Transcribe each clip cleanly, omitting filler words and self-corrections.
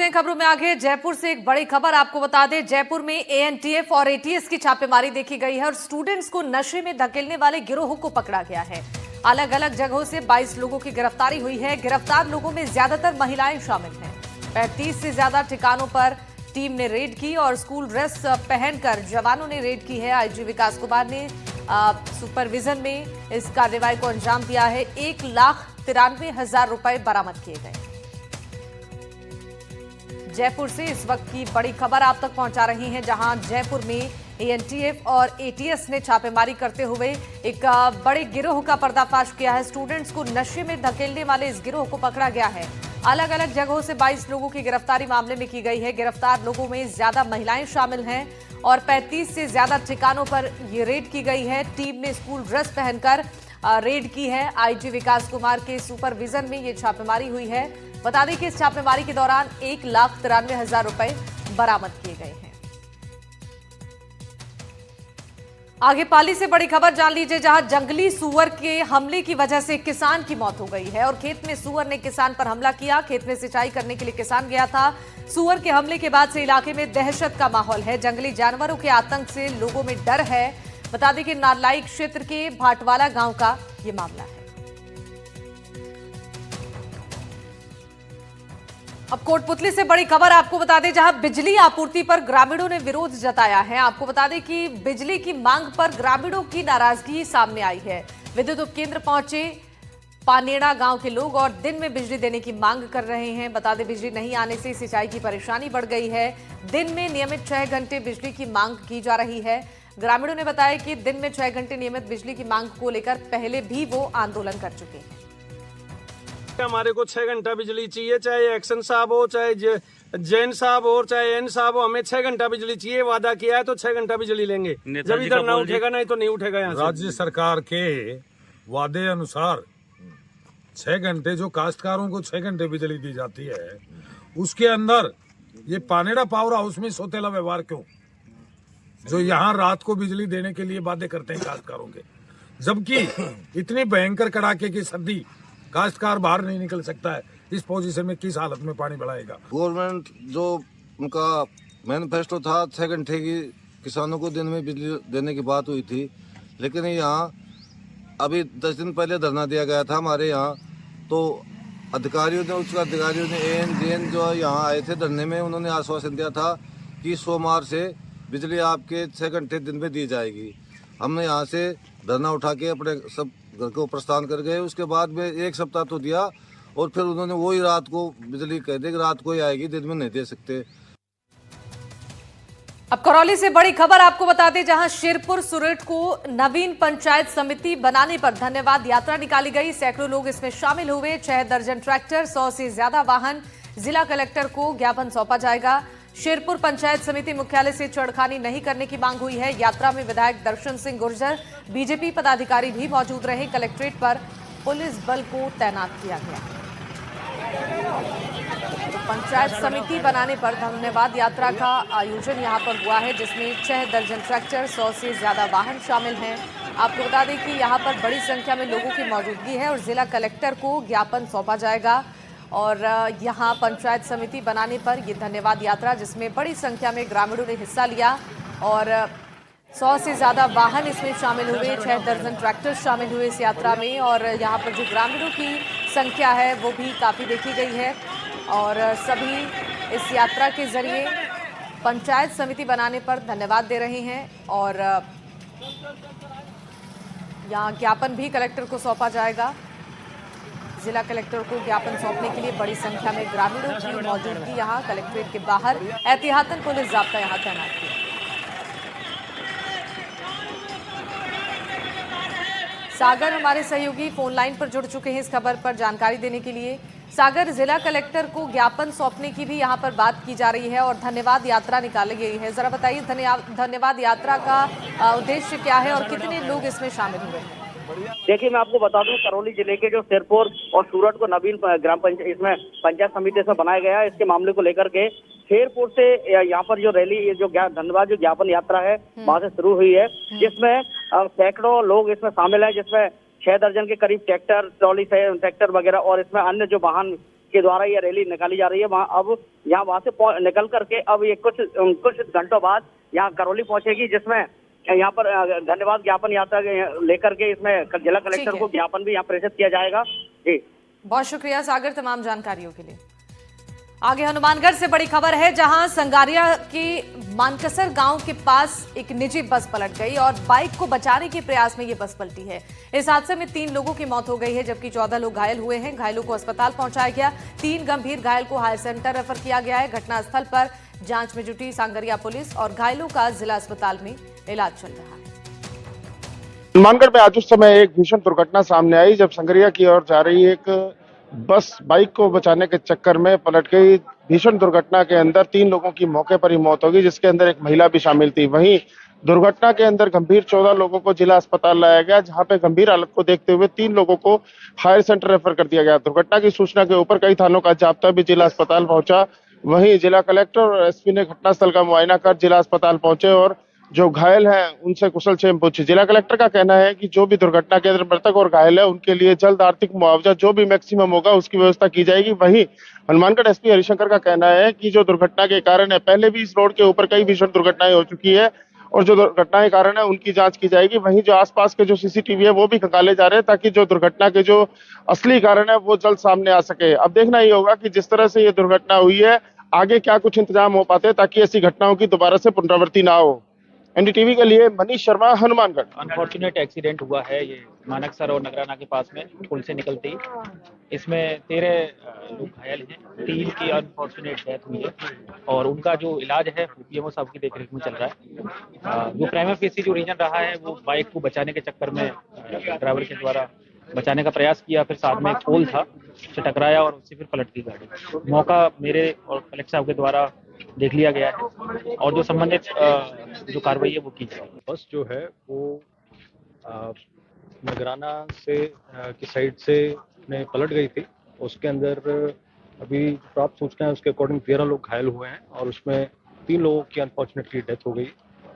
खबरों में आगे जयपुर से एक बड़ी खबर आपको बता दें। जयपुर में एएनटीएफ और एटीएस की छापेमारी देखी गई है और स्टूडेंट्स को नशे में धकेलने वाले गिरोह को पकड़ा गया है। अलग अलग जगहों से 22 लोगों की गिरफ्तारी हुई है। गिरफ्तार लोगों में ज्यादातर महिलाएं शामिल हैं। 35 से ज्यादा ठिकानों पर टीम ने रेड की और स्कूल ड्रेस पहनकर जवानों ने रेड की है। आईजी विकास कुमार ने सुपरविजन में इस कार्रवाई को अंजाम दिया है। 1,93,000 रुपए बरामद किए गए। जयपुर से इस वक्त की बड़ी खबर आप तक पहुंचा रही हैं, जहां जयपुर में एएनटीएफ और एटीएस ने छापेमारी करते हुए एक बड़े गिरोह का पर्दाफाश किया है। स्टूडेंट्स को नशे में धकेलने वाले इस गिरोह को पकड़ा गया है। अलग अलग जगहों से 22 लोगों की गिरफ्तारी मामले में की गई है। गिरफ्तार लोगों में ज्यादा महिलाएं शामिल हैं और 35 से ज्यादा ठिकानों पर ये रेड की गई है। टीम ने स्कूल ड्रेस पहनकर रेड की है। आईजी विकास कुमार के सुपरविजन में ये छापेमारी हुई है। बता दें कि इस छापेमारी के दौरान 1,93,000 रुपए बरामद किए गए हैं। आगे पाली से बड़ी खबर जान लीजिए, जहां जंगली सुअर के हमले की वजह से किसान की मौत हो गई है और खेत में सुअर ने किसान पर हमला किया। खेत में सिंचाई करने के लिए किसान गया था। सुअर के हमले के बाद से इलाके में दहशत का माहौल है। जंगली जानवरों के आतंक से लोगों में डर है। बता दें कि नारलाई क्षेत्र के भाटवाला गांव का ये मामला है। अब कोटपुतली से बड़ी खबर आपको बता दें, जहां बिजली आपूर्ति पर ग्रामीणों ने विरोध जताया है। आपको बता दें कि बिजली की मांग पर ग्रामीणों की नाराजगी सामने आई है। विद्युत उपकेंद्र पहुंचे पानेड़ा गांव के लोग और दिन में बिजली देने की मांग कर रहे हैं। बता दें, बिजली नहीं आने से सिंचाई की परेशानी बढ़ गई है। दिन में नियमित 6 घंटे बिजली की मांग की जा रही है। ग्रामीणों ने बताया कि दिन में 6 घंटे नियमित बिजली की मांग को लेकर पहले भी वो आंदोलन कर चुके हैं। हमारे को 6 घंटा बिजली चाहिए, चाहे एक्शन साहब हो, चाहे जैन साहब हो, चाहे एन साहब हो, हमें 6 घंटा बिजली चाहिए। वादा किया है तो 6 घंटा बिजली लेंगे। जब इधर ना उठेगा नहीं तो नहीं उठेगा। यहाँ राज्य सरकार के वादे अनुसार 6 घंटे जो काश्तकारों को 6 घंटे बिजली दी जाती है, उसके अंदर ये पानेड़ा पावर हाउस में सौतेला व्यवहार क्यों? जो यहाँ रात को बिजली देने के लिए वादे करते हैं काश्तकारों के, जबकि इतनी भयंकर कड़ाके की सर्दी, काश्तकार बाहर नहीं निकल सकता है। इस पोजीशन में किस हालत में पानी बढ़ाएगा? गवर्नमेंट जो उनका मैनिफेस्टो था 6 घंटे की किसानों को दिन में बिजली देने की बात हुई थी, लेकिन यहाँ अभी 10 दिन पहले धरना दिया गया था हमारे यहाँ। तो अधिकारियों ने, उच्च अधिकारियों ने, एएन जेएन जो यहाँ आए थे धरने में, उन्होंने आश्वासन दिया था कि सोमवार से बिजली आपके 6 घंटे दिन में दी जाएगी। हमने यहाँ से धरना उठा के अपने सब घर को प्रस्थान कर गए। उसके बाद में 1 सप्ताह तो दिया और फिर उन्होंने वही रात को बिजली कह दी कि रात को ही आएगी, दिन में नहीं दे सकते। अब करौली से बड़ी खबर आपको बता दें, जहां शेरपुर सुरेट को नवीन पंचायत समिति बनाने पर धन्यवाद यात्रा निकाली गई। सैकड़ों लोग इसमें शामिल हुए। 6 दर्जन ट्रैक्टर, 100 से ज्यादा वाहन, जिला कलेक्टर को ज्ञापन सौंपा जाएगा। शेरपुर पंचायत समिति मुख्यालय से छेड़खानी नहीं करने की मांग हुई है। यात्रा में विधायक दर्शन सिंह गुर्जर, बीजेपी पदाधिकारी भी मौजूद रहे। कलेक्ट्रेट पर पुलिस बल को तैनात किया गया। तो पंचायत समिति बनाने पर धन्यवाद यात्रा का आयोजन यहां पर हुआ है, जिसमें 6 दर्जन ट्रैक्टर, 100 से ज्यादा वाहन शामिल हैं। आपको बता दें कि यहां पर बड़ी संख्या में लोगों की मौजूदगी है और जिला कलेक्टर को ज्ञापन सौंपा जाएगा। और यहां पंचायत समिति बनाने पर यह धन्यवाद यात्रा, जिसमें बड़ी संख्या में ग्रामीणों ने हिस्सा लिया और 100 से ज्यादा वाहन इसमें शामिल हुए। 6 दर्जन ट्रैक्टर शामिल हुए इस यात्रा में और यहां पर जो ग्रामीणों की संख्या है वो भी काफी देखी गई है और सभी इस यात्रा के जरिए पंचायत समिति बनाने पर धन्यवाद दे रहे हैं। और यहां ज्ञापन भी कलेक्टर को सौंपा जाएगा। जिला कलेक्टर को ज्ञापन सौंपने के लिए बड़ी संख्या में ग्रामीणों की मौजूदगी यहां कलेक्ट्रेट के बाहर। एहतियातन पुलिस जाब्ता यहां तैनात किया। सागर हमारे सहयोगी फोन लाइन पर जुड़ चुके हैं इस खबर पर जानकारी देने के लिए। सागर, जिला कलेक्टर को ज्ञापन सौंपने की भी यहां पर बात की जा रही है और धन्यवाद यात्रा निकाली गई है। जरा बताइए, धन्यवाद यात्रा का उद्देश्य क्या है और कितने लोग इसमें शामिल हुए हैं? देखिए, मैं आपको बता दूं, करौली जिले के जो शेरपुर और सूरत को नवीन ग्राम पंचायत इसमें पंचायत समिति से बनाया गया है, इसके मामले को लेकर के शेरपुर से यहाँ पर जो रैली, जो धन्यवाद जो ज्ञापन यात्रा है वहां से शुरू हुई है, जिसमें सैकड़ों लोग इसमें शामिल है, जिसमें 6 दर्जन के करीब ट्रैक्टर, ट्रॉली से ट्रैक्टर वगैरह और इसमें अन्य जो वाहन के द्वारा ये रैली निकाली जा रही है। वहां से निकल करके अब ये कुछ घंटों बाद यहाँ करौली पहुंचेगी, जिसमें यहाँ पर धन्यवाद ज्ञापन यात्रा लेकर के इसमें जिला कलेक्टर को ज्ञापन भी यहाँ प्रेषित किया जाएगा। जी बहुत शुक्रिया सागर तमाम जानकारियों के लिए। आगे हनुमानगढ़ से बड़ी खबर है, जहां संगारिया के मानकसर गांव के पास एक निजी बस पलट गई और बाइक को बचाने के प्रयास में ये बस पलटी है। इस हादसे में 3 लोगों की मौत हो गई है, जबकि 14 लोग घायल हुए हैं। घायलों को अस्पताल पहुंचाया गया। 3 गंभीर घायल को हायर सेंटर रेफर किया गया है। घटनास्थल पर जांच में जुटी सांगरिया पुलिस और घायलों का जिला अस्पताल में इलाज चल रहा है। हनुमानगढ़ में आज उस समय एक भीषण दुर्घटना सामने आई, जब संगरिया की ओर जा रही एक बस बाइक को बचाने के चक्कर में पलट गई। भीषण दुर्घटना के अंदर 3 लोगों की मौके पर ही मौत हो गई, जिसके अंदर एक महिला भी शामिल थी। वहीं दुर्घटना के अंदर गंभीर 14 लोगों को जिला अस्पताल लाया गया, जहां पे गंभीर हालत को देखते हुए 3 लोगों को हायर सेंटर रेफर कर दिया गया। दुर्घटना की सूचना के ऊपर कई थानों का जाब्ता भी जिला अस्पताल पहुंचा। वहीं जिला कलेक्टर और एसपी ने घटनास्थल का मुआयना कर जिला अस्पताल पहुंचे और जो घायल हैं उनसे कुशलक्षेम पूछी। जिला कलेक्टर का कहना है कि जो भी दुर्घटना के अंदर मृतक और घायल है उनके लिए जल्द आर्थिक मुआवजा जो भी मैक्सिमम होगा उसकी व्यवस्था की जाएगी। वहीं हनुमानगढ़ एसपी हरिशंकर का कहना है कि जो दुर्घटना के कारण है, पहले भी इस रोड के ऊपर कई भीषण दुर्घटनाएं हो चुकी है और जो दुर्घटनाएं कारण है उनकी जांच की जाएगी। वहीं जो आसपास के जो सीसीटीवी है वो भी खंगाले जा रहे हैं, ताकि जो दुर्घटना के जो असली कारण है वो जल्द सामने आ सके। अब देखना ही होगा कि जिस तरह से ये दुर्घटना हुई है आगे क्या कुछ इंतजाम हो पाते हैं, ताकि ऐसी घटनाओं की दोबारा से पुनरावृत्ति ना हो। एनडीटीवी के लिए मनीष शर्मा, हनुमानगढ़। अनफॉर्चुनेट एक्सीडेंट हुआ है ये मानकसर और नगराना के पास में पुल से निकलते ही। इसमें 13 लोग घायल हैं, 3 की अनफॉर्चुनेट डेथ हुई है और उनका जो इलाज है पीएमओ साहब की देखरेख में चल रहा है। जो प्राइमरी फेसी जो रीजन रहा है वो बाइक को बचाने के चक्कर में ड्राइवर के द्वारा बचाने का प्रयास किया, फिर साथ में एक पोल था उससे टकराया और उससे फिर पलट गई गाड़ी। मौका मेरे और कलेक्टर साहब के द्वारा देख लिया गया है और जो संबंधित जो कार्रवाई है वो की जाएगी। बस जो है वो नगराना से की साइड से में पलट गई थी। उसके अंदर अभी प्राप्त सूचना है उसके अकॉर्डिंग 13 लोग घायल हुए हैं और उसमें 3 लोगों की अनफॉर्चुनेटली डेथ हो गई।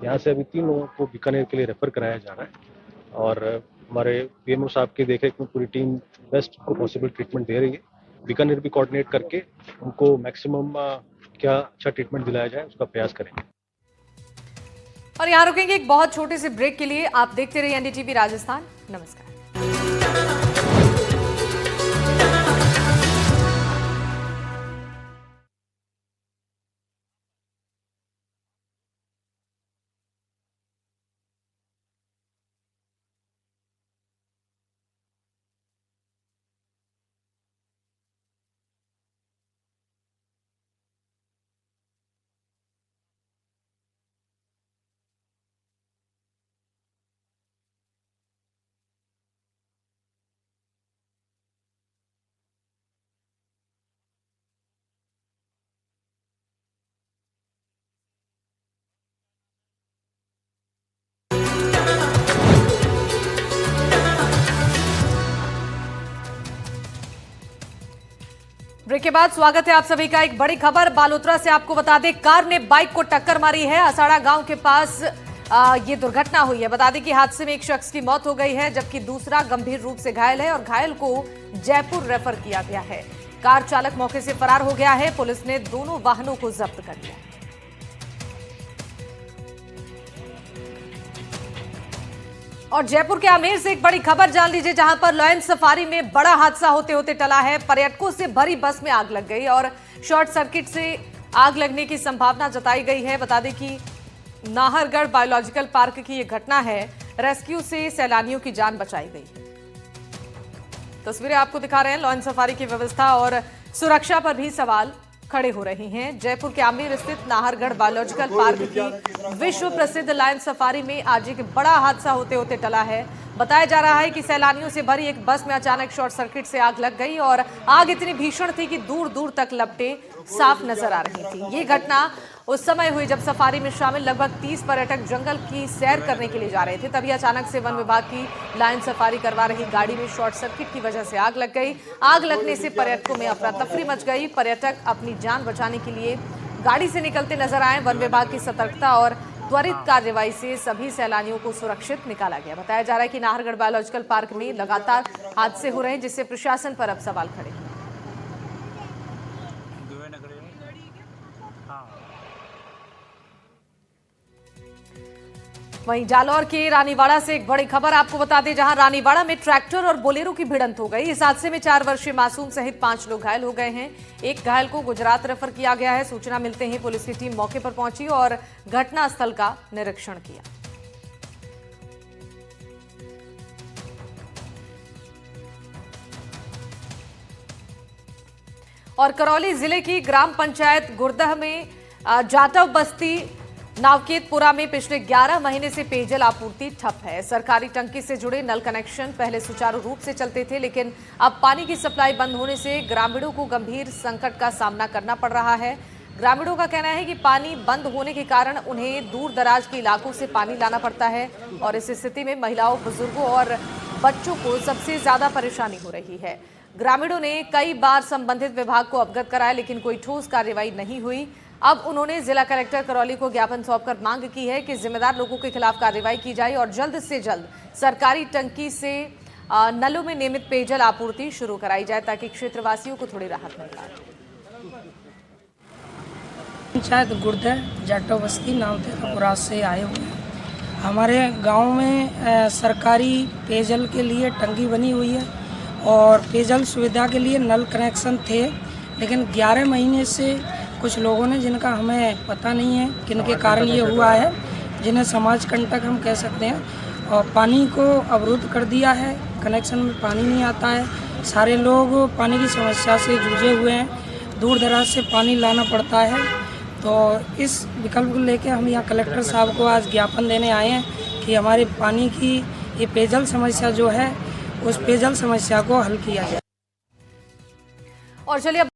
यहाँ से अभी 3 लोगों को बीकानेर के लिए रेफर कराया जा रहा है और हमारे पीएमओ साहब की देखरेख में पूरी टीम बेस्ट को पॉसिबल ट्रीटमेंट दे रही है। बीकानेर भी कोऑर्डिनेट करके उनको मैक्सिमम क्या अच्छा ट्रीटमेंट दिलाया जाए उसका प्रयास करेंगे। और यहाँ रुकेंगे एक बहुत छोटे से ब्रेक के लिए। आप देखते रहिए एनडीटीवी राजस्थान। नमस्कार। ब्रेक के बाद स्वागत है आप सभी का। एक बड़ी खबर बालोतरा से आपको बता दें, कार ने बाइक को टक्कर मारी है। असाड़ा गांव के पास ये दुर्घटना हुई है। बता दें कि हादसे में एक शख्स की मौत हो गई है, जबकि दूसरा गंभीर रूप से घायल है और घायल को जयपुर रेफर किया गया है। कार चालक मौके से फरार हो गया है। पुलिस ने दोनों वाहनों को जब्त कर लिया। और जयपुर के आमेर से एक बड़ी खबर जान लीजिए, जहां पर लॉयन सफारी में बड़ा हादसा होते होते टला है। पर्यटकों से भरी बस में आग लग गई और शॉर्ट सर्किट से आग लगने की संभावना जताई गई है। बता दें कि नाहरगढ़ बायोलॉजिकल पार्क की यह घटना है। रेस्क्यू से सैलानियों की जान बचाई गई। तस्वीरें आपको दिखा रहे हैं। लॉयन सफारी की व्यवस्था और सुरक्षा पर भी सवाल खड़े हो रहे हैं। जयपुर के आमेर स्थित नाहरगढ़ बायोलॉजिकल पार्क की विश्व प्रसिद्ध लायन सफारी में आज एक बड़ा हादसा होते होते टला है। बताया जा रहा है कि सैलानियों से भरी एक बस में अचानक शॉर्ट सर्किट से आग लग गई और आग इतनी भीषण थी कि दूर दूर तक लपटें साफ नजर आ रही थी। ये घटना उस समय हुई जब सफारी में शामिल लगभग 30 पर्यटक जंगल की सैर करने के लिए जा रहे थे। तभी अचानक से वन विभाग की लायन सफारी करवा रही गाड़ी में शॉर्ट सर्किट की वजह से आग लग गई। आग लगने से पर्यटकों में अफरा तफरी मच गई। पर्यटक अपनी जान बचाने के लिए गाड़ी से निकलते नजर आए। वन विभाग की सतर्कता और त्वरित कार्रवाई से सभी सैलानियों को सुरक्षित निकाला गया। बताया जा रहा है कि नाहरगढ़ बायोलॉजिकल पार्क में लगातार हादसे हो रहे हैं, जिससे प्रशासन पर अब सवाल खड़े हैं। वहीं जालौर के रानीवाड़ा से एक बड़ी खबर आपको बता दें, जहां रानीवाड़ा में ट्रैक्टर और बोलेरो की भिड़ंत हो गई। इस हादसे में 4 वर्षीय मासूम सहित 5 लोग घायल हो गए हैं। एक घायल को गुजरात रेफर किया गया है। सूचना मिलते ही पुलिस की टीम मौके पर पहुंची और घटनास्थल का निरीक्षण किया। और करौली जिले की ग्राम पंचायत गुरदह में जाटव बस्ती नावकेतपुरा में पिछले 11 महीने से पेयजल आपूर्ति ठप है। सरकारी टंकी से जुड़े नल कनेक्शन पहले सुचारू रूप से चलते थे, लेकिन अब पानी की सप्लाई बंद होने से ग्रामीणों को गंभीर संकट का सामना करना पड़ रहा है। ग्रामीणों का कहना है कि पानी बंद होने के कारण उन्हें दूर दराज के इलाकों से पानी लाना पड़ता है और इस स्थिति में महिलाओं, बुजुर्गों और बच्चों को सबसे ज्यादा परेशानी हो रही है। ग्रामीणों ने कई बार संबंधित विभाग को अवगत कराया, लेकिन कोई ठोस कार्रवाई नहीं हुई। अब उन्होंने जिला कलेक्टर करौली को ज्ञापन सौंपकर मांग की है कि जिम्मेदार लोगों के खिलाफ कार्रवाई की जाए और जल्द से जल्द सरकारी टंकी से नलों में नियमित पेयजल आपूर्ति शुरू कराई जाए, ताकि क्षेत्रवासियों को थोड़ी राहत मिल पाए। पंचायत गुरदह जाटव बस्ती नावकेतपुरा से आए हुए हैं। हमारे गांव में सरकारी पेयजल के लिए टंकी बनी हुई है और पेयजल सुविधा के लिए नल कनेक्शन थे, लेकिन 11 महीने से कुछ लोगों ने, जिनका हमें पता नहीं है किनके कारण ये हुआ है, जिन्हें समाज कंटक हम कह सकते हैं, और पानी को अवरुद्ध कर दिया है। कनेक्शन में पानी नहीं आता है। सारे लोग पानी की समस्या से जूझे हुए हैं। दूर दराज से पानी लाना पड़ता है। तो इस विकल्प को लेकर हम यहाँ कलेक्टर साहब को आज ज्ञापन देने आए हैं कि हमारे पानी की ये पेयजल समस्या जो है, उस पेयजल समस्या को हल किया जाए। और चलिए